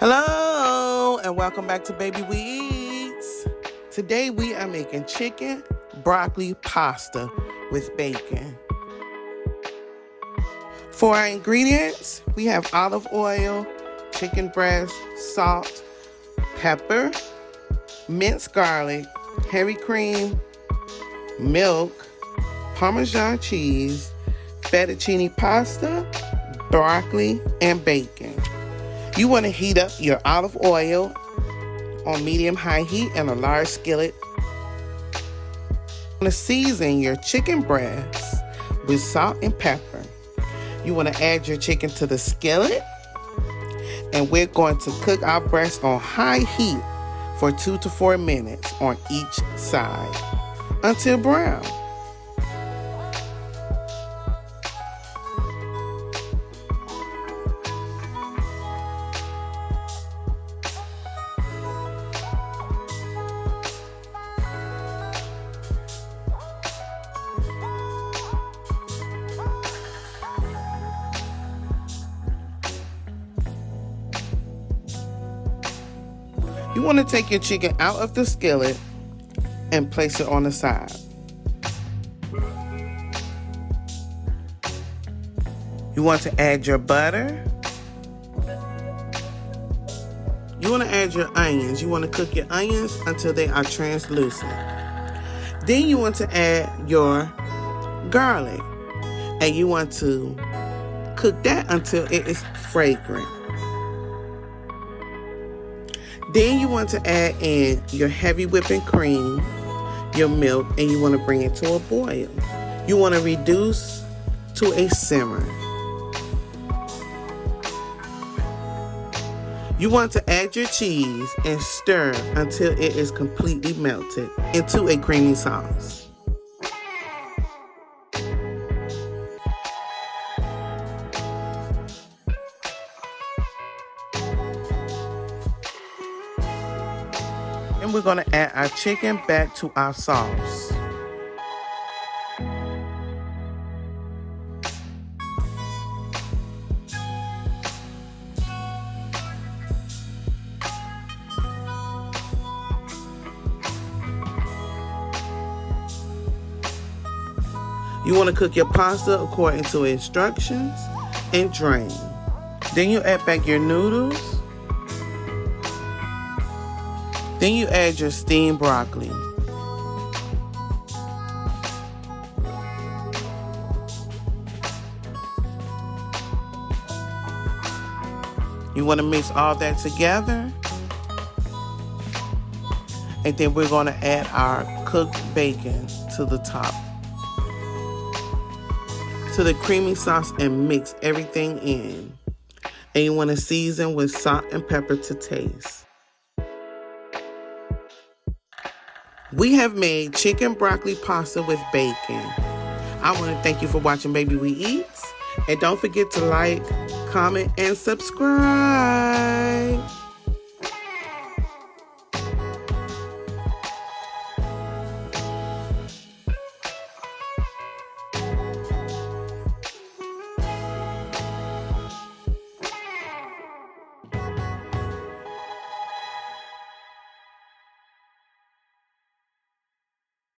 Hello and welcome back to Baby We Eats. Today we are making chicken broccoli pasta with bacon. For our ingredients, we have olive oil, chicken breast, salt, pepper, minced garlic, heavy cream, milk, Parmesan cheese, fettuccine pasta, broccoli, and bacon. You want to heat up your olive oil on medium-high heat in a large skillet. You want to season your chicken breast with salt and pepper. You want to add your chicken to the skillet, and we're going to cook our breast on high heat for 2 to 4 minutes on each side until brown. You want to take your chicken out of the skillet and place it on the side. You want to add your butter. You want to add your onions. You want to cook your onions until they are translucent. Then you want to add your garlic, and you want to cook that until it is fragrant. Then you want to add in your heavy whipping cream, your milk, and you want to bring it to a boil. You want to reduce to a simmer. You want to add your cheese and stir until it is completely melted into a creamy sauce. And we're going to add our chicken back to our sauce. You want to cook your pasta according to instructions and drain. Then you add back your noodles. Then you add your steamed broccoli. You want to mix all that together. And then we're going to add our cooked bacon to the top, to the creamy sauce, and mix everything in. And you want to season with salt and pepper to taste. We have made chicken broccoli pasta with bacon. I want to thank you for watching Baby We Eats. And don't forget to like, comment, and subscribe.